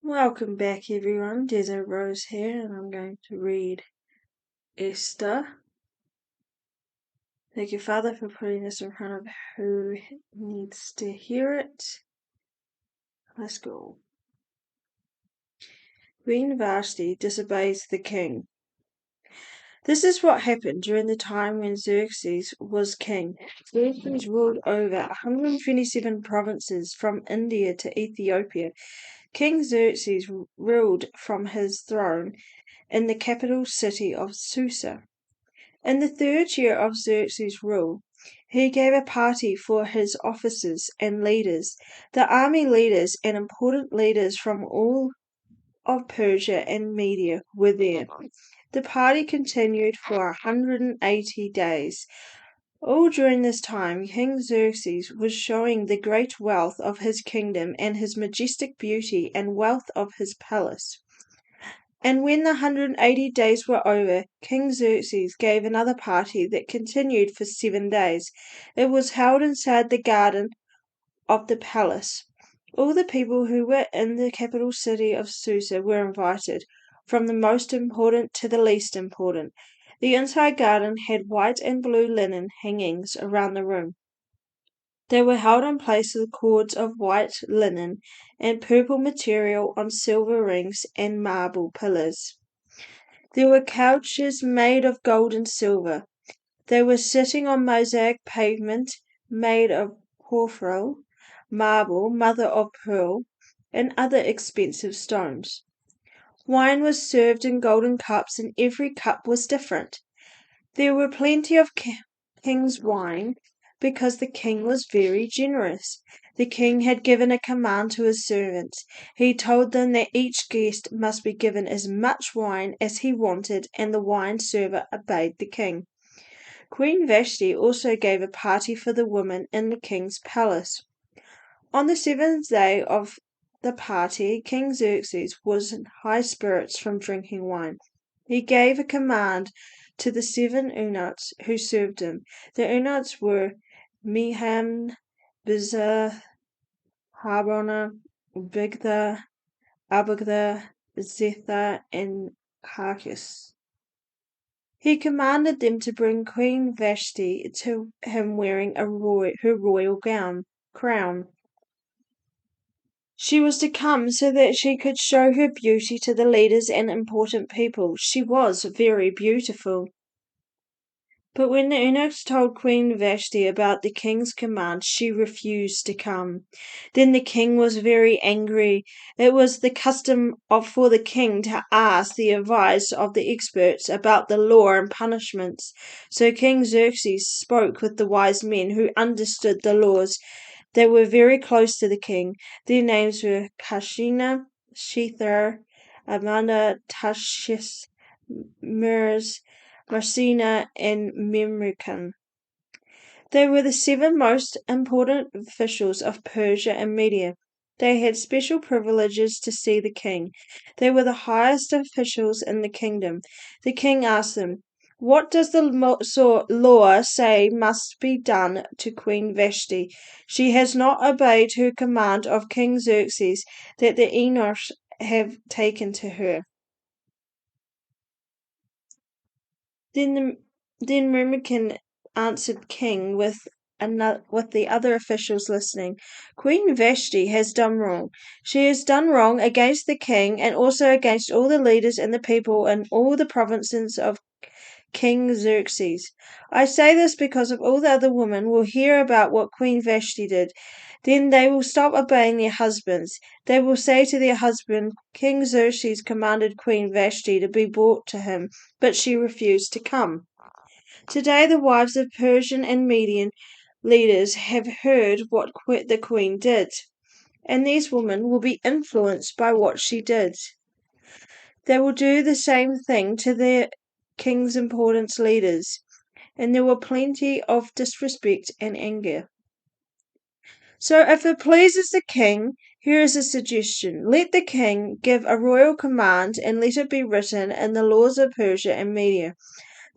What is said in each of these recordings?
Welcome back, everyone. Desert Rose here, and I'm going to read Esther. Thank you, Father, for putting this in front of who needs to hear it. Let's go. Queen Vashti disobeys the king. This is what happened during the time when Xerxes was king. Xerxes ruled over 127 provinces from India to Ethiopia. King Xerxes ruled from his throne in the capital city of Susa. In the 3rd year of Xerxes' rule, he gave a party for his officers and leaders. The army leaders and important leaders from all of Persia and Media were there. The party continued for 180 days. All during this time, King Xerxes was showing the great wealth of his kingdom and his majestic beauty and wealth of his palace. And when the 180 days were over, King Xerxes gave another party that continued for 7 days. It was held inside the garden of the palace. All the people who were in the capital city of Susa were invited, from the most important to the least important. The inside garden had white and blue linen hangings around the room. They were held in place with cords of white linen and purple material on silver rings and marble pillars. There were couches made of gold and silver. They were sitting on mosaic pavement made of porphyry, marble, mother of pearl, and other expensive stones. Wine was served in golden cups, and every cup was different. There were plenty of king's wine, because the king was very generous. The king had given a command to his servants. He told them that each guest must be given as much wine as he wanted, and the wine server obeyed the king. Queen Vashti also gave a party for the women in the king's palace. On the 7th day of the party, King Xerxes was in high spirits from drinking wine. He gave a command to the 7 eunuchs who served him. The eunuchs were Mehan, Biztha, Harbona, Bigtha, Abagtha, Zethar, and Carcass. He commanded them to bring Queen Vashti to him wearing her royal crown. She was to come so that she could show her beauty to the leaders and important people. She was very beautiful. But when the eunuchs told Queen Vashti about the king's command, she refused to come. Then the king was very angry. It was the custom for the king to ask the advice of the experts about the law and punishments. So King Xerxes spoke with the wise men who understood the laws. They were very close to the king. Their names were Kashina, Shethar, Amanda, Tashish, Mers, Marcina, and Memrican. They were the 7 most important officials of Persia and Media. They had special privileges to see the king. They were the highest officials in the kingdom. The king asked them, "What does the law say must be done to Queen Vashti? She has not obeyed her command of King Xerxes that the eunuchs have taken to her." Then Memucan answered king with the other officials listening, "Queen Vashti has done wrong. She has done wrong against the king and also against all the leaders and the people in all the provinces of King Xerxes. I say this because if all the other women will hear about what Queen Vashti did, then they will stop obeying their husbands. They will say to their husband, 'King Xerxes commanded Queen Vashti to be brought to him, but she refused to come.' Today the wives of Persian and Median leaders have heard what the queen did, and these women will be influenced by what she did. They will do the same thing to their king's important leaders, and there will plenty of disrespect and anger. So if it pleases the king, here is a suggestion. Let the king give a royal command and let it be written in the laws of Persia and Media.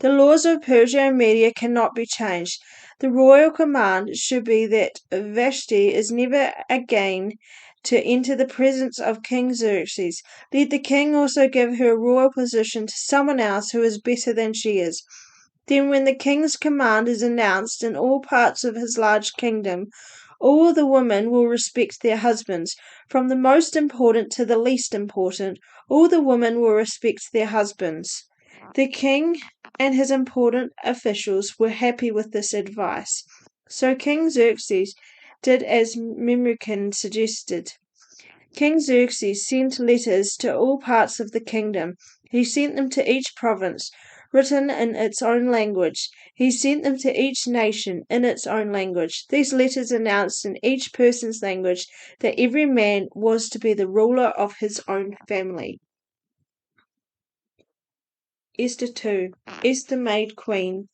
The laws of Persia and Media cannot be changed. The royal command should be that Vashti is never again to enter the presence of King Xerxes. Let the king also give her royal position to someone else who is better than she is. Then, when the king's command is announced in all parts of his large kingdom, all the women will respect their husbands, from the most important to the least important. All the women will respect their husbands. The king and his important officials were happy with this advice. So King Xerxes did as Memucan suggested. King Xerxes sent letters to all parts of the kingdom. He sent them to each province, written in its own language. He sent them to each nation in its own language. These letters announced in each person's language that every man was to be the ruler of his own family. Esther 2. Esther made queen.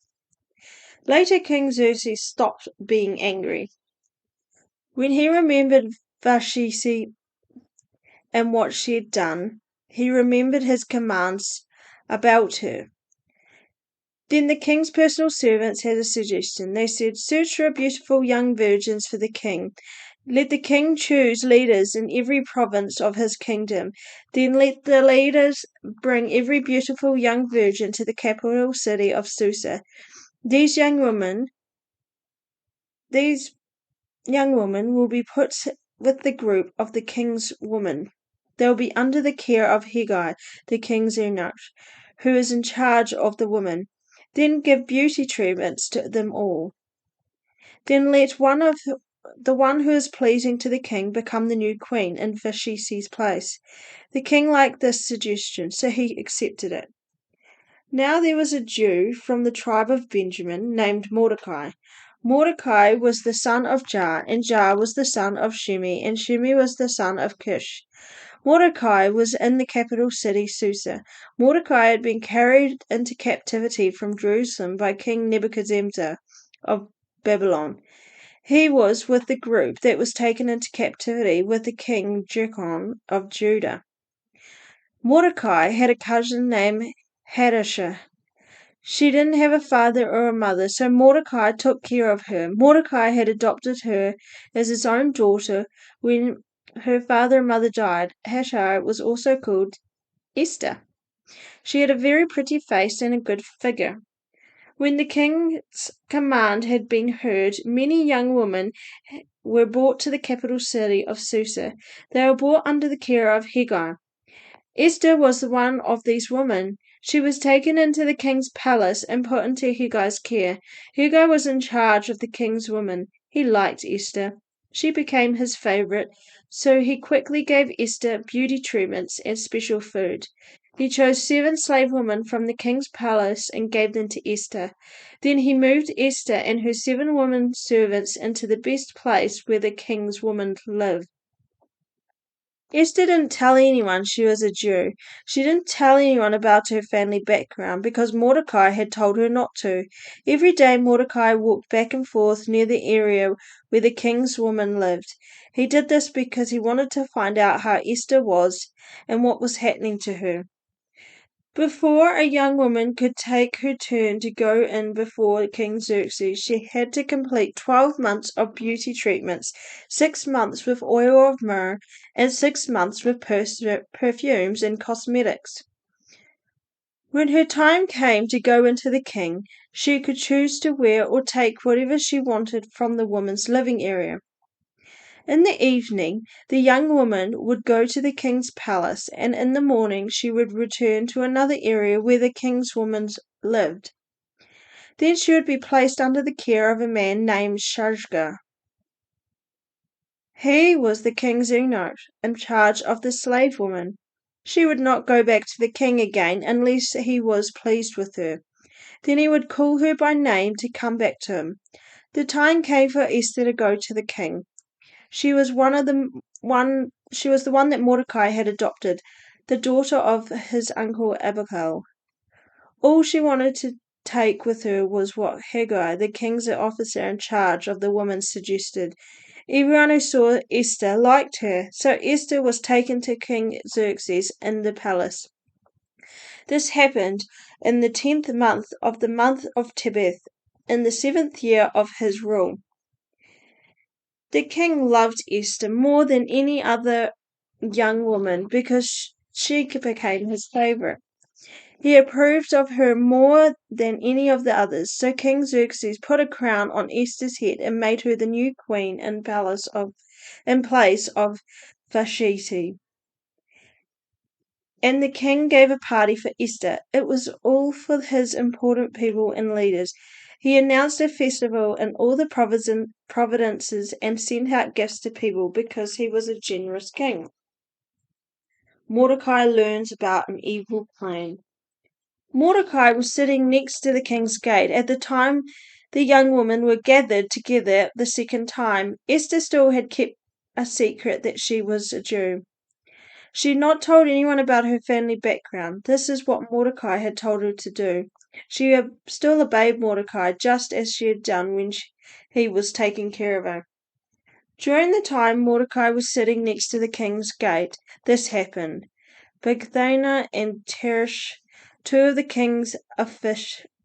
Later, King Xerxes stopped being angry. When he remembered Vashti and what she had done, he remembered his commands about her. Then the king's personal servants had a suggestion. They said, "Search for beautiful young virgins for the king. Let the king choose leaders in every province of his kingdom. Then let the leaders bring every beautiful young virgin to the capital city of Susa. These young women will be put with the group of the king's women. They will be under the care of Hegai, the king's eunuch, who is in charge of the women. Then give beauty treatments to them all. Then let the one who is pleasing to the king become the new queen in Vashti's place." The king liked this suggestion, so he accepted it. Now there was a Jew from the tribe of Benjamin named Mordecai. Mordecai was the son of Jar, and Jar was the son of Shemi, and Shemi was the son of Kish. Mordecai was in the capital city Susa. Mordecai had been carried into captivity from Jerusalem by King Nebuchadnezzar of Babylon. He was with the group that was taken into captivity with the king Jecon of Judah. Mordecai had a cousin named Hadashah. She didn't have a father or a mother, so Mordecai took care of her. Mordecai had adopted her as his own daughter when her father and mother died. Hadashah was also called Esther. She had a very pretty face and a good figure. When the king's command had been heard, many young women were brought to the capital city of Susa. They were brought under the care of Hegai. Esther was one of these women. She was taken into the king's palace and put into Hegai's care. Hegai was in charge of the king's women. He liked Esther. She became his favorite, so he quickly gave Esther beauty treatments and special food. He chose 7 slave women from the king's palace and gave them to Esther. Then he moved Esther and her 7 women servants into the best place where the king's women lived. Esther didn't tell anyone she was a Jew. She didn't tell anyone about her family background because Mordecai had told her not to. Every day Mordecai walked back and forth near the area where the king's woman lived. He did this because he wanted to find out how Esther was and what was happening to her. Before a young woman could take her turn to go in before King Xerxes, she had to complete 12 months of beauty treatments, 6 months with oil of myrrh, and 6 months with perfumes and cosmetics. When her time came to go into the king, she could choose to wear or take whatever she wanted from the woman's living area. In the evening, the young woman would go to the king's palace, and in the morning she would return to another area where the king's woman lived. Then she would be placed under the care of a man named Shashgar. He was the king's eunuch, in charge of the slave woman. She would not go back to the king again unless he was pleased with her. Then he would call her by name to come back to him. The time came for Esther to go to the king. She was the one that Mordecai had adopted, the daughter of his uncle Abigail. All she wanted to take with her was what Hegai, the king's officer in charge of the women, suggested. Everyone who saw Esther liked her, so Esther was taken to King Xerxes in the palace. This happened in the 10th month of Tebeth, in the 7th year of his rule. The king loved Esther more than any other young woman because she became his favorite. He approved of her more than any of the others, so King Xerxes put a crown on Esther's head and made her the new queen in place of Vashti. And the king gave a party for Esther. It was all for his important people and leaders. He announced a festival in all the provinces and sent out gifts to people because he was a generous king. Mordecai learns about an evil plan. Mordecai was sitting next to the king's gate. At the time the young women were gathered together the second time, Esther still had kept a secret that she was a Jew. She had not told anyone about her family background. This is what Mordecai had told her to do. She still obeyed Mordecai just as she had done when he was taking care of her. During the time Mordecai was sitting next to the king's gate, this happened. Bigthana and Teresh, two of the king's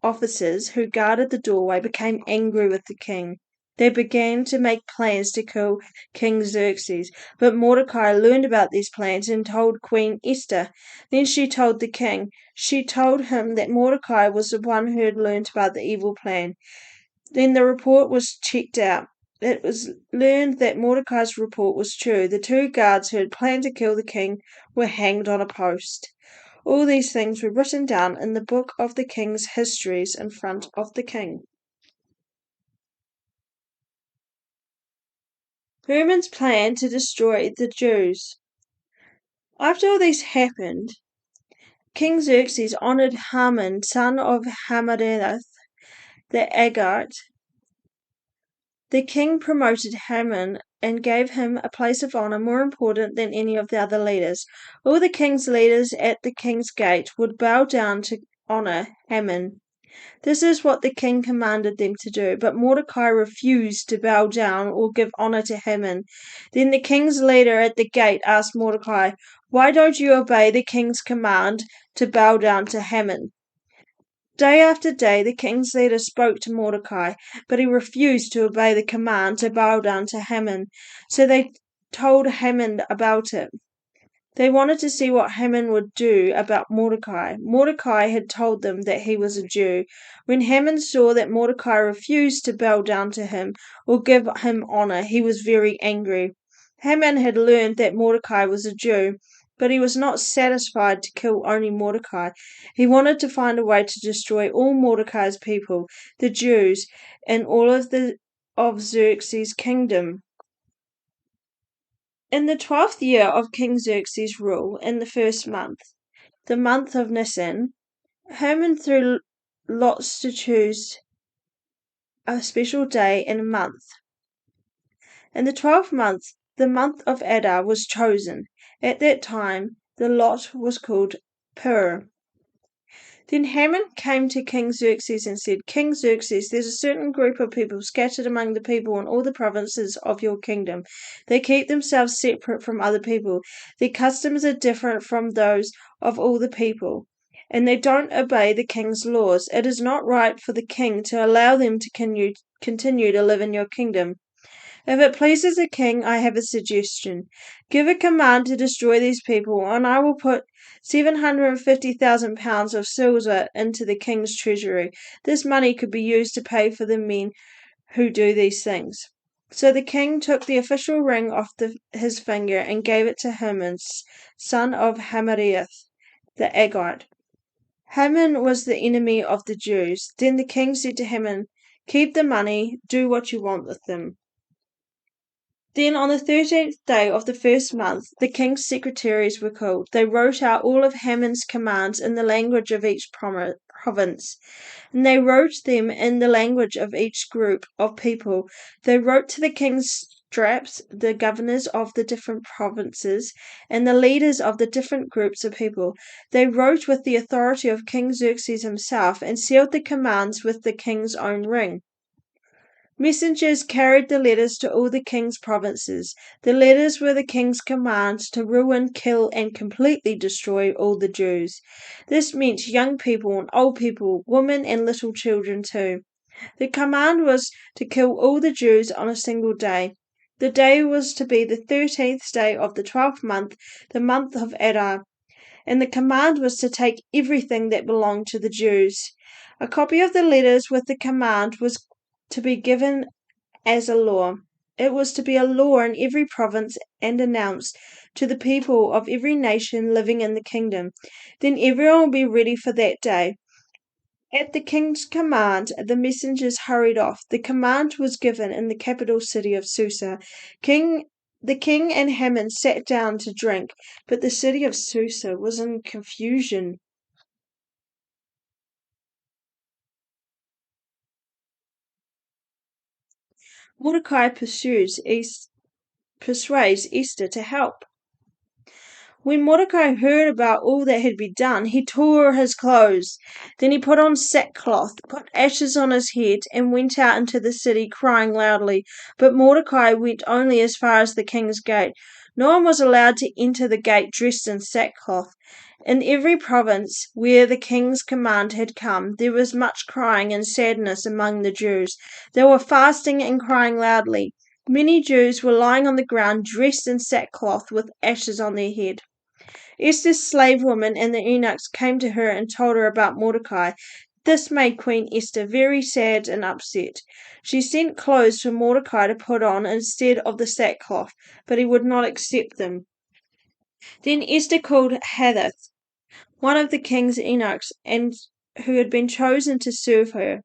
officers who guarded the doorway, became angry with the king. They began to make plans to kill King Xerxes, but Mordecai learned about these plans and told Queen Esther. Then she told the king. She told him that Mordecai was the one who had learned about the evil plan. Then the report was checked out. It was learned that Mordecai's report was true. The two guards who had planned to kill the king were hanged on a post. All these things were written down in the book of the king's histories in front of the king. Haman's plan to destroy the Jews. After all this happened, King Xerxes honored Haman, son of Hammedatha, the Agagite. The king promoted Haman and gave him a place of honor more important than any of the other leaders. All the king's leaders at the king's gate would bow down to honor Haman. This is what the king commanded them to do, but Mordecai refused to bow down or give honor to Haman. Then the king's leader at the gate asked Mordecai, "Why don't you obey the king's command to bow down to Haman?" Day after day the king's leader spoke to Mordecai, but he refused to obey the command to bow down to Haman. So they told Haman about it. They wanted to see what Haman would do about Mordecai. Mordecai had told them that he was a Jew. When Haman saw that Mordecai refused to bow down to him or give him honor, he was very angry. Haman had learned that Mordecai was a Jew, but he was not satisfied to kill only Mordecai. He wanted to find a way to destroy all Mordecai's people, the Jews, and all of Xerxes' kingdom. In the 12th year of King Xerxes' rule, in the first month, the month of Nisan, Haman threw lots to choose a special day and a month. In the 12th month, the month of Adar was chosen. At that time, the lot was called Pur. Then Haman came to King Xerxes and said, "King Xerxes, there's a certain group of people scattered among the people in all the provinces of your kingdom. They keep themselves separate from other people. Their customs are different from those of all the people, and they don't obey the king's laws. It is not right for the king to allow them to continue to live in your kingdom. If it pleases the king, I have a suggestion. Give a command to destroy these people, and I will put 750,000 pounds of silver into the king's treasury. This money could be used to pay for the men who do these things." So the king took the official ring off his finger and gave it to Haman, son of Hammedatha, the Agagite. Haman was the enemy of the Jews. Then the king said to Haman, "Keep the money, do what you want with them." Then on the 13th day of the first month, the king's secretaries were called. They wrote out all of Haman's commands in the language of each province, and they wrote them in the language of each group of people. They wrote to the king's straps, the governors of the different provinces, and the leaders of the different groups of people. They wrote with the authority of King Xerxes himself and sealed the commands with the king's own ring. Messengers carried the letters to all the king's provinces. The letters were the king's commands to ruin, kill, and completely destroy all the Jews. This meant young people and old people, women and little children too. The command was to kill all the Jews on a single day. The day was to be the 13th day of the 12th month, the month of Adar, and the command was to take everything that belonged to the Jews. A copy of the letters with the command was to be given as a law. It was to be a law in every province and announced to the people of every nation living in the kingdom. Then everyone will be ready for that day. At the king's command, the messengers hurried off. The command was given in the capital city of Susa. The king and Haman sat down to drink, but the city of Susa was in confusion. Mordecai persuades Esther to help. When Mordecai heard about all that had been done, he tore his clothes. Then he put on sackcloth, put ashes on his head, and went out into the city crying loudly. But Mordecai went only as far as the king's gate. No one was allowed to enter the gate dressed in sackcloth. In every province where the king's command had come, there was much crying and sadness among the Jews. They were fasting and crying loudly. Many Jews were lying on the ground dressed in sackcloth with ashes on their head. Esther's slave woman and the eunuchs came to her and told her about Mordecai. This made Queen Esther very sad and upset. She sent clothes for Mordecai to put on instead of the sackcloth, but he would not accept them. Then Esther called Hathach, one of the king's eunuchs, and who had been chosen to serve her.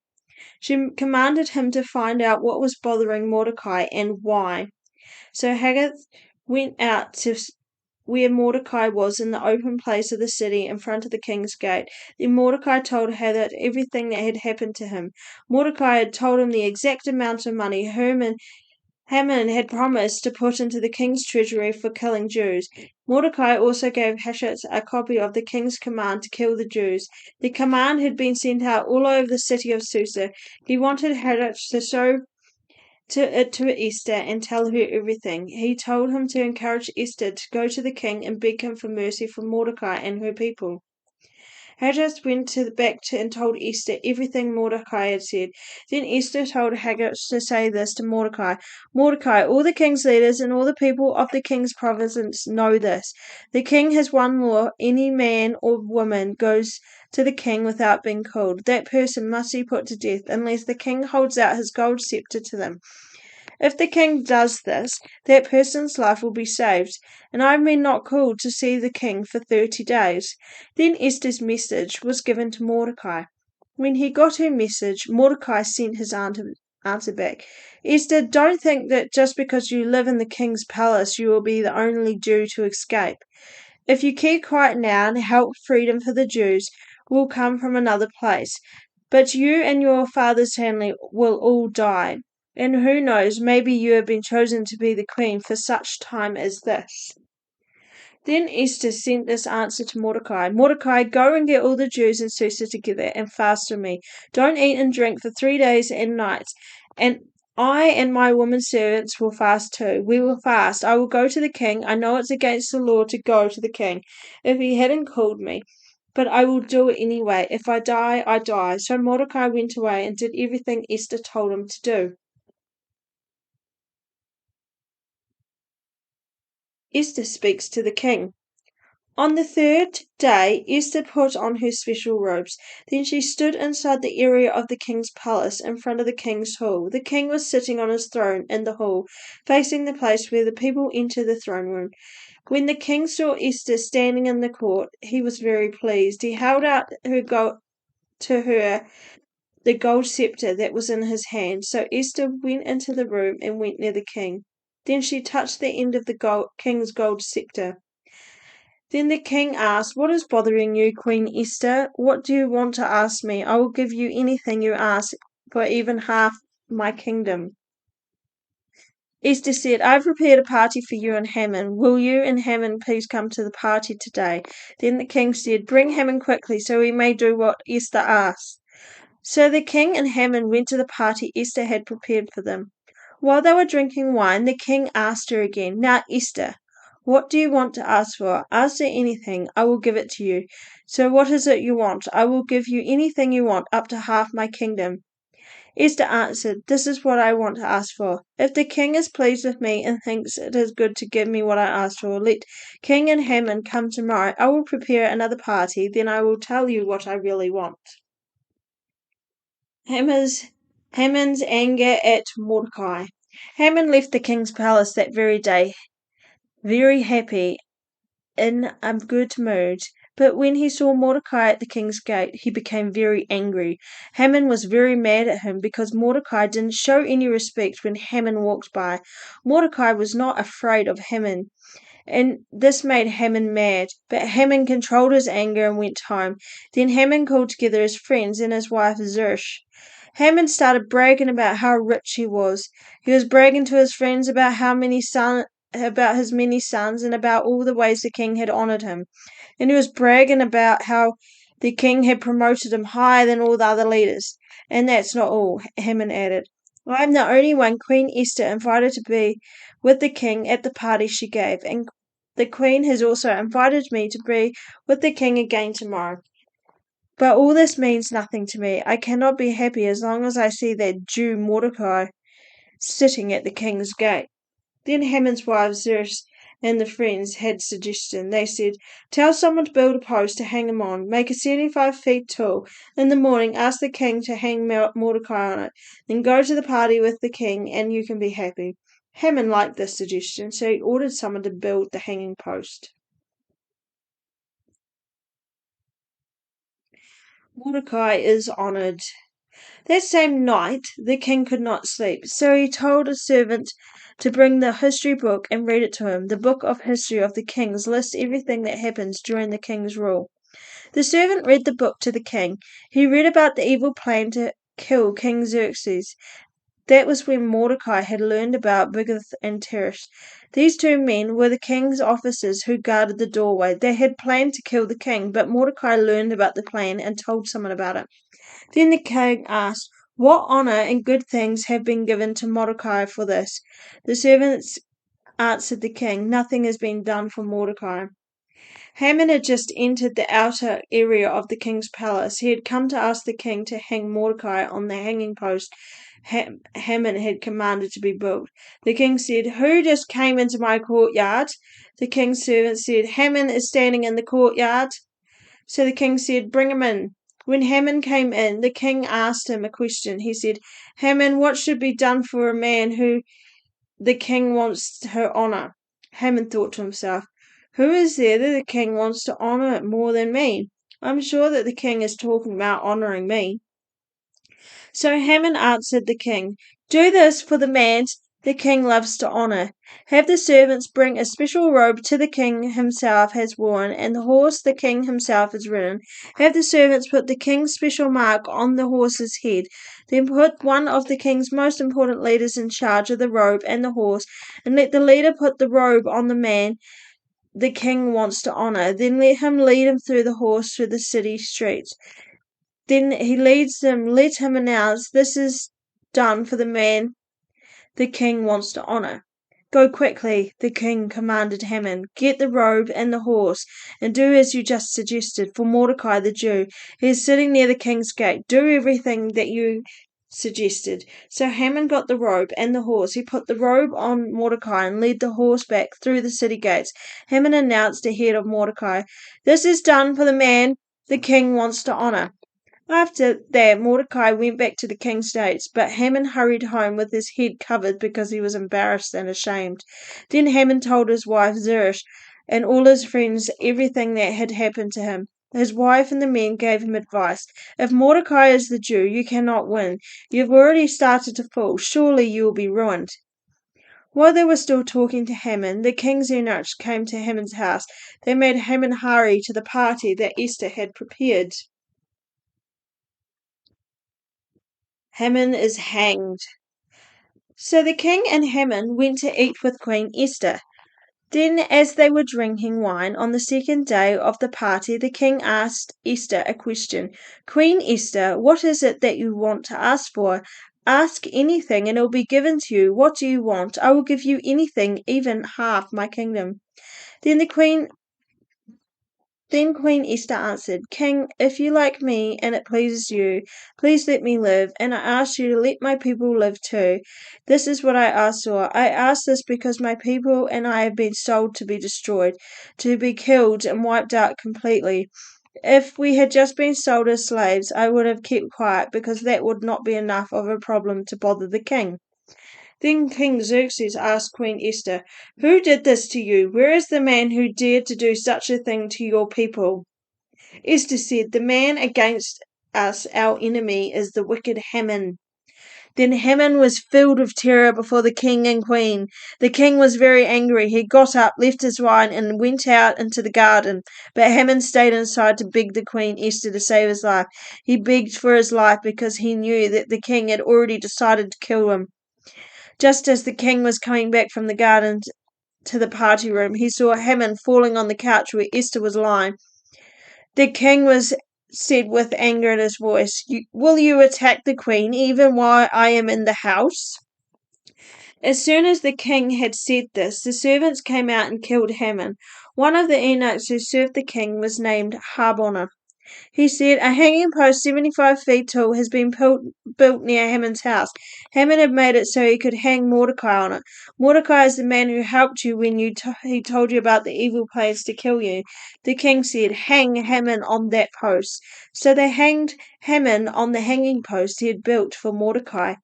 She commanded him to find out what was bothering Mordecai and why. So Haggith went out to where Mordecai was in the open place of the city in front of the king's gate. Then Mordecai told Haggith everything that had happened to him. Mordecai had told him the exact amount of money Haman had promised to put into the king's treasury for killing Jews. Mordecai also gave Hatshepsut a copy of the king's command to kill the Jews. The command had been sent out all over the city of Susa. He wanted Hatshepsut to show to Esther and tell her everything. He told him to encourage Esther to go to the king and beg him for mercy for Mordecai and her people. Haggith went back and told Esther everything Mordecai had said. Then Esther told Haggith to say this to Mordecai. Mordecai, all the king's leaders and all the people of the king's provinces know this. The king has one law. Any man or woman goes to the king without being called. That person must be put to death unless the king holds out his gold scepter to them. If the king does this, that person's life will be saved, and I have been not called to see the king for 30 days. Then Esther's message was given to Mordecai. When he got her message, Mordecai sent his answer back. Esther, don't think that just because you live in the king's palace you will be the only Jew to escape. If you keep quiet now and help freedom for the Jews will come from another place, but you and your father's family will all die. And who knows, maybe you have been chosen to be the queen for such time as this. Then Esther sent this answer to Mordecai. Mordecai, go and get all the Jews in Susa together and fast for me. Don't eat and drink for 3 days and nights. And I and my women servants will fast too. We will fast. I will go to the king. I know it's against the law to go to the king if he hadn't called me. But I will do it anyway. If I die, I die. So Mordecai went away and did everything Esther told him to do. Esther speaks to the king. On the third day, Esther put on her special robes. Then she stood inside the area of the king's palace in front of the king's hall. The king was sitting on his throne in the hall, facing the place where the people enter the throne room. When the king saw Esther standing in the court, he was very pleased. He held out to her the gold scepter that was in his hand. So Esther went into the room and went near the king. Then she touched the end of the king's gold scepter. Then the king asked, What is bothering you, Queen Esther? What do you want to ask me? I will give you anything you ask, for even half my kingdom. Esther said, I've prepared a party for you and Haman. Will you and Haman please come to the party today? Then the king said, Bring Haman quickly, so we may do what Esther asks. So the king and Haman went to the party Esther had prepared for them. While they were drinking wine, the king asked her again, Now, Esther, what do you want to ask for? Ask for anything, I will give it to you. So what is it you want? I will give you anything you want, up to half my kingdom. Esther answered, "This is what I want to ask for. If the king is pleased with me and thinks it is good to give me what I asked for, let King and Haman come tomorrow. I will prepare another party, then I will tell you what I really want." Haman's, Haman's anger at Mordecai. Haman left the king's palace that very day, very happy, in a good mood. But when he saw Mordecai at the king's gate, he became very angry. Haman was very mad at him because Mordecai didn't show any respect when Haman walked by. Mordecai was not afraid of Haman, and this made Haman mad. But Haman controlled his anger and went home. Then Haman called together his friends and his wife Zeresh. Haman started bragging about how rich he was. He was bragging to his friends about his many sons and about all the ways the king had honored him. And he was bragging about how the king had promoted him higher than all the other leaders. And that's not all, Haman added. I am the only one Queen Esther invited to be with the king at the party she gave, and the queen has also invited me to be with the king again tomorrow. But all this means nothing to me. I cannot be happy as long as I see that Jew Mordecai sitting at the king's gate. Then Haman's wife Zeresh and the friends had suggestion. They said, "Tell someone to build a post to hang him on. Make a 75 feet tall. In the morning, ask the king to hang Mordecai on it. Then go to the party with the king, and you can be happy." Haman liked this suggestion, so he ordered someone to build the hanging post. Mordecai is honored. That same night, the king could not sleep, so he told a servant to bring the history book and read it to him. The book of history of the kings lists everything that happens during the king's rule. The servant read the book to the king. He read about the evil plan to kill King Xerxes. That was when Mordecai had learned about Bigthan and Teresh. These two men were the king's officers who guarded the doorway. They had planned to kill the king, but Mordecai learned about the plan and told someone about it. Then the king asked, "What honor and good things have been given to Mordecai for this?" The servants answered the king, "Nothing has been done for Mordecai." Haman had just entered the outer area of the king's palace. He had come to ask the king to hang Mordecai on the hanging post Haman had commanded to be built. The king said, "Who just came into my courtyard?" The king's servant said, "Haman is standing in the courtyard." So the king said, "Bring him in." When Haman came in, the king asked him a question. He said, "Haman, what should be done for a man who the king wants to honor?" Haman thought to himself, "Who is there that the king wants to honor more than me? I'm sure that the king is talking about honoring me." So Haman answered the king, "Do this for the man the king loves to honor. Have the servants bring a special robe to the king himself has worn, and the horse the king himself has ridden. Have the servants put the king's special mark on the horse's head. Then put one of the king's most important leaders in charge of the robe and the horse, and let the leader put the robe on the man the king wants to honor. Then let him lead him through the horse through the city streets. Then he leads them, let him announce, 'This is done for the man the king wants to honor.'" "Go quickly," the king commanded Haman. "Get the robe and the horse, and do as you just suggested for Mordecai the Jew. He is sitting near the king's gate. Do everything that you suggested." So Haman got the robe and the horse. He put the robe on Mordecai and led the horse back through the city gates. Haman announced ahead of Mordecai, "This is done for the man the king wants to honor." After that, Mordecai went back to the king's states, but Haman hurried home with his head covered because he was embarrassed and ashamed. Then Haman told his wife Zeresh and all his friends everything that had happened to him. His wife and the men gave him advice. "If Mordecai is the Jew, you cannot win. You've already started to fall. Surely you will be ruined." While they were still talking to Haman, the king's eunuchs came to Haman's house. They made Haman hurry to the party that Esther had prepared. Haman is hanged. So the king and Haman went to eat with Queen Esther. Then, as they were drinking wine on the second day of the party, the king asked Esther a question. "Queen Esther, what is it that you want to ask for? Ask anything and it will be given to you. What do you want? I will give you anything, even half my kingdom." Then the queen Then Queen Esther answered, King, if you like me and it pleases you, please let me live, and I ask you to let my people live too. This is what I ask for. I ask this because my people and I have been sold to be destroyed, to be killed and wiped out completely. If we had just been sold as slaves, I would have kept quiet because that would not be enough of a problem to bother the king. Then King Xerxes asked Queen Esther, Who did this to you? Where is the man who dared to do such a thing to your people? Esther said, The man against us, our enemy, is the wicked Haman. Then Haman was filled with terror before the king and queen. The king was very angry. He got up, left his wine, and went out into the garden. But Haman stayed inside to beg the queen Esther to save his life. He begged for his life because he knew that the king had already decided to kill him. Just as the king was coming back from the garden to the party room, he saw Haman falling on the couch where Esther was lying. The king was said with anger in his voice, Will you attack the queen even while I am in the house? As soon as the king had said this, the servants came out and killed Haman. One of the eunuchs who served the king was named Harbonah. He said, A hanging post 75 feet tall has been built near Haman's house. Haman had made it so he could hang Mordecai on it. Mordecai is the man who helped you when he told you about the evil plans to kill you. The king said, Hang Haman on that post. So they hanged Haman on the hanging post he had built for Mordecai.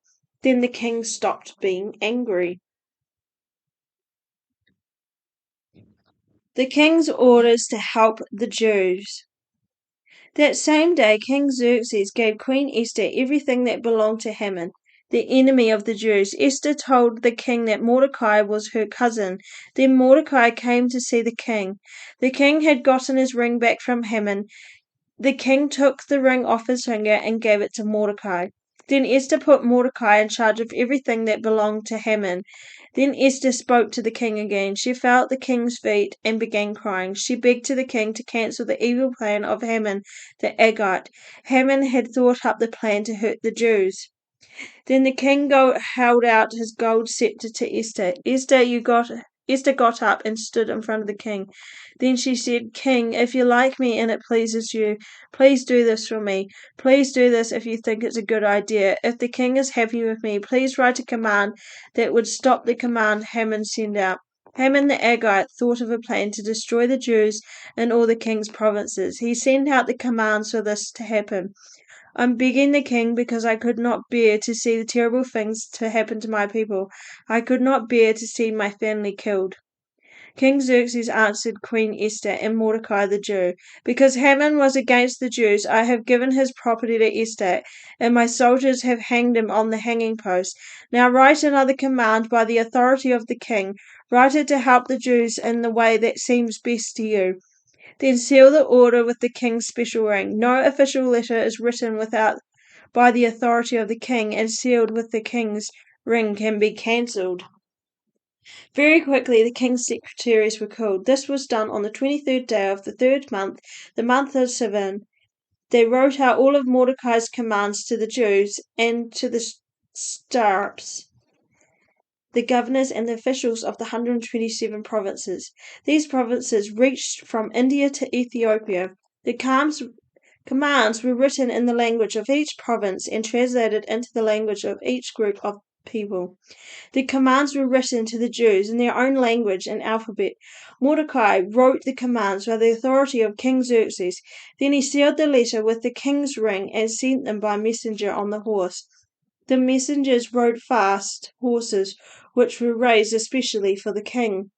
Then the king stopped being angry. The king's orders to help the Jews. That same day, King Xerxes gave Queen Esther everything that belonged to Haman, the enemy of the Jews. Esther told the king that Mordecai was her cousin. Then Mordecai came to see the king. The king had gotten his ring back from Haman. The king took the ring off his finger and gave it to Mordecai. Then Esther put Mordecai in charge of everything that belonged to Haman. Then Esther spoke to the king again. She fell at the king's feet and began crying. She begged to the king to cancel the evil plan of Haman the Agagite. Haman had thought up the plan to hurt the Jews. Then the king held out his gold scepter to Esther. Esther got up and stood in front of the king. Then she said, King, if you like me and it pleases you, please do this for me. Please do this if you think it's a good idea. If the king is happy with me, please write a command that would stop the command Haman sent out. Haman the Agagite thought of a plan to destroy the Jews in all the king's provinces. He sent out the commands for this to happen. I'm begging the king because I could not bear to see the terrible things to happen to my people. I could not bear to see my family killed. King Xerxes answered Queen Esther and Mordecai the Jew, Because Haman was against the Jews, I have given his property to Esther, and my soldiers have hanged him on the hanging post. Now write another command by the authority of the king. Write it to help the Jews in the way that seems best to you. Then seal the order with the king's special ring. No official letter is written without by the authority of the king and sealed with the king's ring can be cancelled. Very quickly the king's secretaries were called. This was done on the 23rd day of the 3rd month, the month of Sivan. They wrote out all of Mordecai's commands to the Jews and to the satraps, the governors and the officials of the 127 provinces. These provinces reached from India to Ethiopia. The commands were written in the language of each province and translated into the language of each group of people. The commands were written to the Jews in their own language and alphabet. Mordecai wrote the commands by the authority of King Xerxes. Then he sealed the letter with the king's ring and sent them by messenger on the horse. The messengers rode fast horses, which were raised especially for the king.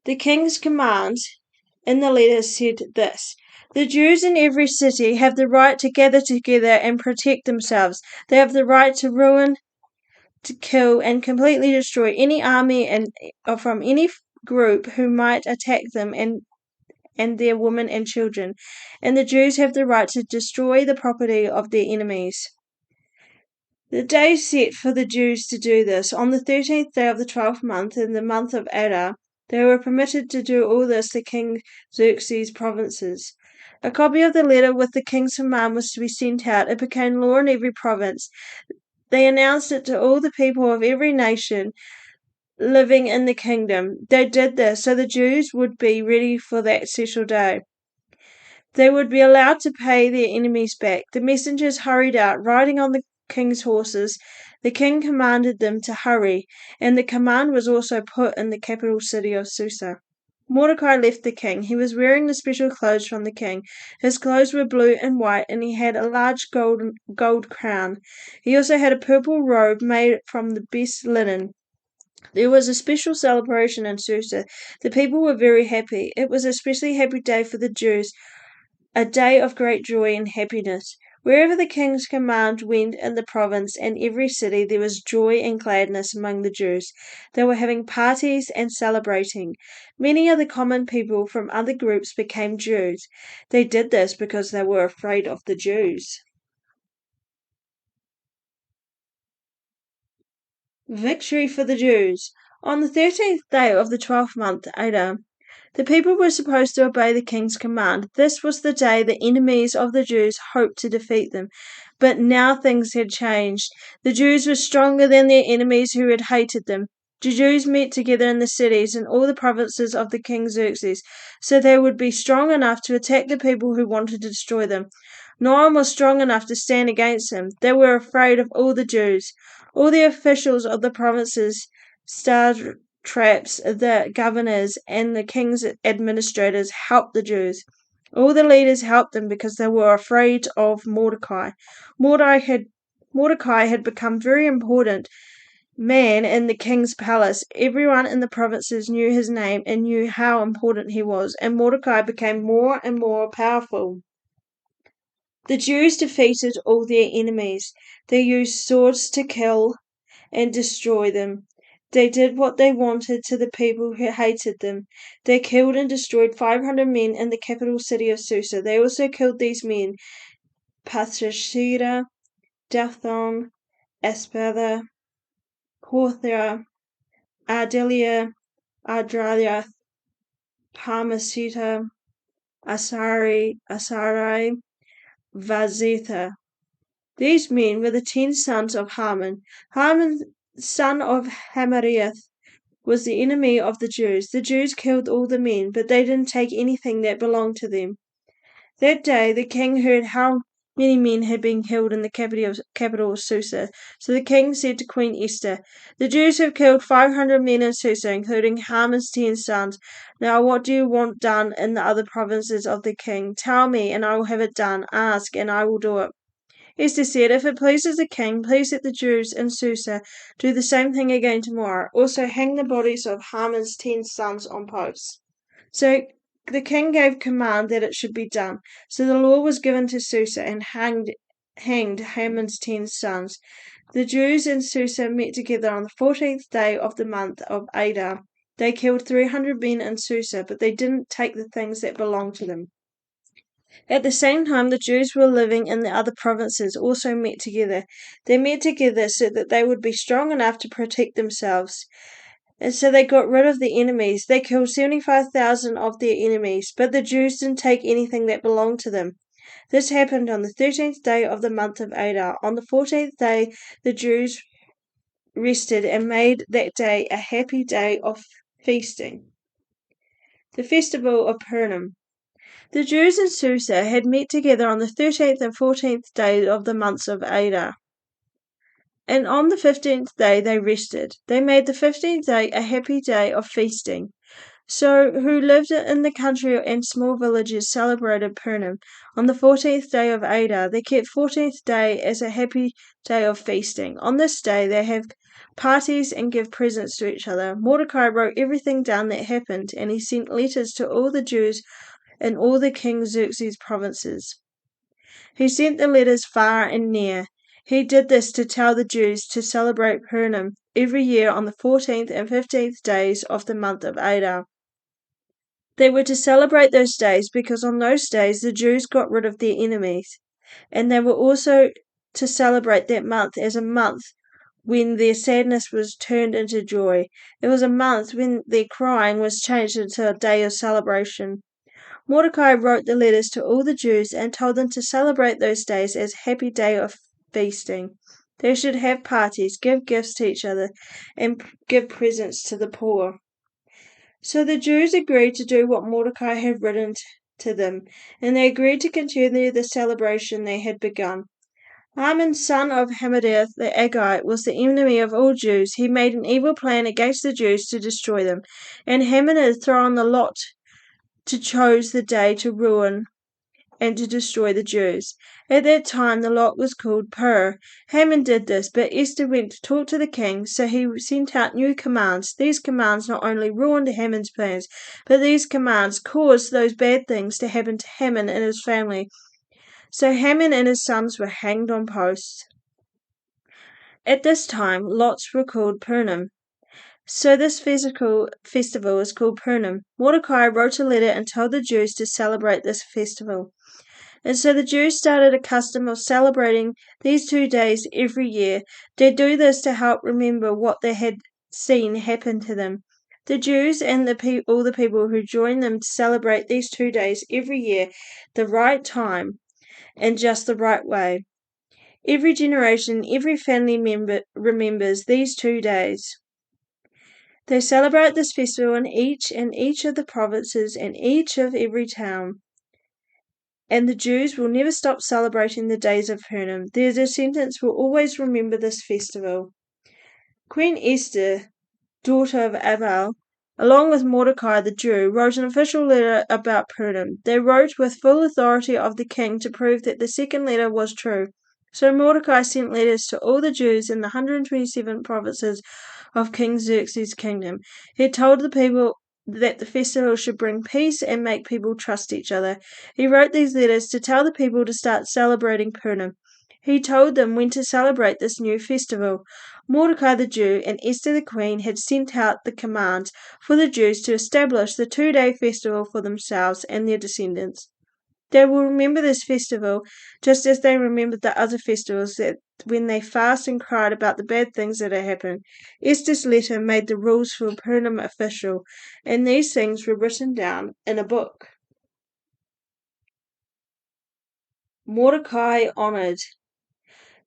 The king's commands in the letter said this: The Jews in every city have the right to gather together and protect themselves. They have the right to ruin, to kill, and completely destroy any army from any group who might attack them and their women and children. And the Jews have the right to destroy the property of their enemies. The day set for the Jews to do this, on the 13th day of the 12th month, in the month of Adar, they were permitted to do all this to King Xerxes' provinces. A copy of the letter with the king's command was to be sent out. It became law in every province. They announced it to all the people of every nation. living in the kingdom. They did this so the Jews would be ready for that special day. They would be allowed to pay their enemies back. The messengers hurried out, riding on the king's horses. The king commanded them to hurry, and the command was also put in the capital city of Susa. Mordecai left the king. He was wearing the special clothes from the king. His clothes were blue and white, and he had a large gold crown. He also had a purple robe made from the best linen. There was a special celebration in Susa. The people were very happy. It was a especially happy day for the Jews, a day of great joy and happiness. Wherever the king's command went in the province and every city, there was joy and gladness among the Jews. They were having parties and celebrating. Many of the common people from other groups became Jews. They did this because they were afraid of the Jews. Victory for the Jews. On the 13th day of the 12th month, Adar, the people were supposed to obey the king's command. This was the day the enemies of the Jews hoped to defeat them. But now things had changed. The Jews were stronger than their enemies who had hated them. The Jews met together in the cities in all the provinces of the king Xerxes, so they would be strong enough to attack the people who wanted to destroy them. No one was strong enough to stand against them. They were afraid of all the Jews. All the officials of the provinces, satraps, the governors, and the king's administrators helped the Jews. All the leaders helped them because they were afraid of Mordecai. Mordecai had become very important man in the king's palace. Everyone in the provinces knew his name and knew how important he was, and Mordecai became more and more powerful. The Jews defeated all their enemies. They used swords to kill and destroy them. They did what they wanted to the people who hated them. They killed and destroyed 500 men in the capital city of Susa. They also killed these men: Pathsheba, Dathon, Aspada, Horthia, Ardelia, Ardralia, Parmasita, Asarai, Vazitha. These men were the 10 sons of Haman. Haman, son of Hamariath, was the enemy of the Jews. The Jews killed all the men, but they didn't take anything that belonged to them. That day the king heard how many men had been killed in the capital of Susa. So the king said to Queen Esther, "The Jews have killed 500 men in Susa, including Haman's 10 sons. Now what do you want done in the other provinces of the king? Tell me, and I will have it done. Ask, and I will do it." Esther said, "If it pleases the king, please let the Jews in Susa do the same thing again tomorrow. Also hang the bodies of Haman's 10 sons on posts." So the king gave command that it should be done. So the law was given to Susa and hanged Haman's 10 sons. The Jews in Susa met together on the 14th day of the month of Adar. They killed 300 men in Susa, but they didn't take the things that belonged to them. At the same time, the Jews who were living in the other provinces also met together. They met together so that they would be strong enough to protect themselves. And so they got rid of the enemies. They killed 75,000 of their enemies, but the Jews didn't take anything that belonged to them. This happened on the 13th day of the month of Adar. On the 14th day, the Jews rested and made that day a happy day of feasting. The festival of Purim. The Jews in Susa had met together on the 13th and 14th days of the months of Adar. And on the 15th day they rested. They made the 15th day a happy day of feasting. So who lived in the country and small villages celebrated Purim. On the 14th day of Adar, they kept 14th day as a happy day of feasting. On this day they have parties and give presents to each other. Mordecai wrote everything down that happened, and he sent letters to all the Jews in all the king Xerxes' provinces. He sent the letters far and near. He did this to tell the Jews to celebrate Purim every year on the 14th and 15th days of the month of Adar. They were to celebrate those days because on those days the Jews got rid of their enemies, and they were also to celebrate that month as a month when their sadness was turned into joy. It was a month when their crying was changed into a day of celebration. Mordecai wrote the letters to all the Jews and told them to celebrate those days as a happy day of feasting. They should have parties, give gifts to each other, and give presents to the poor. So the Jews agreed to do what Mordecai had written to them, and they agreed to continue the celebration they had begun. Haman, son of Hammedatha the Agagite, was the enemy of all Jews. He made an evil plan against the Jews to destroy them, and Haman had thrown the lot to choose the day to ruin and to destroy the Jews. At that time the lot was called Pur. Haman did this, but Esther went to talk to the king, so he sent out new commands. These commands not only ruined Haman's plans, but these commands caused those bad things to happen to Haman and his family. So Haman and his sons were hanged on posts. At this time, lots were called Purim. So this physical festival is called Purim. Mordecai wrote a letter and told the Jews to celebrate this festival. And so the Jews started a custom of celebrating these 2 days every year. They do this to help remember what they had seen happen to them. The Jews and all the people who joined them to celebrate these 2 days every year, the right time and just the right way. Every generation, every family member remembers these 2 days. They celebrate this festival in each of the provinces and each of every town. And the Jews will never stop celebrating the days of Purim. Their descendants will always remember this festival. Queen Esther, daughter of Abel, along with Mordecai the Jew, wrote an official letter about Purim. They wrote with full authority of the king to prove that the second letter was true. So Mordecai sent letters to all the Jews in the 127 provinces of King Xerxes' kingdom. He told the people that the festival should bring peace and make people trust each other. He wrote these letters to tell the people to start celebrating Purim. He told them when to celebrate this new festival. Mordecai the Jew and Esther the queen had sent out the commands for the Jews to establish the 2-day festival for themselves and their descendants. They will remember this festival just as they remembered the other festivals that when they fast and cried about the bad things that had happened. Esther's letter made the rules for Purim official, and these things were written down in a book. Mordecai honored.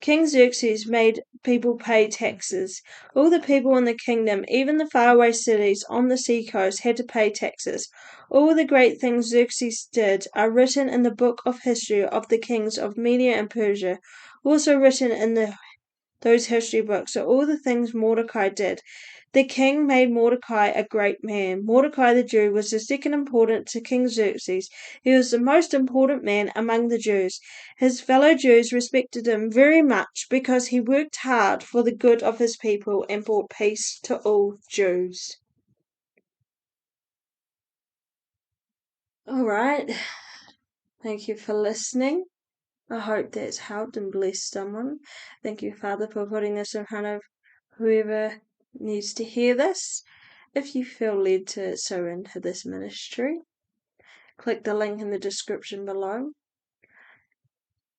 King Xerxes made people pay taxes. All the people in the kingdom, even the faraway cities on the seacoast, had to pay taxes. All the great things Xerxes did are written in the book of history of the kings of Media and Persia, also written in those history books are all the things Mordecai did. The king made Mordecai a great man. Mordecai the Jew was the second important to King Xerxes. He was the most important man among the Jews. His fellow Jews respected him very much because he worked hard for the good of his people and brought peace to all Jews. All right. Thank you for listening. I hope that's helped and blessed someone. Thank you, Father, for putting this in front of whoever needs to hear this. If you feel led to sow into this ministry, click the link in the description below.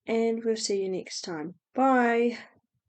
And we'll see you next time. Bye.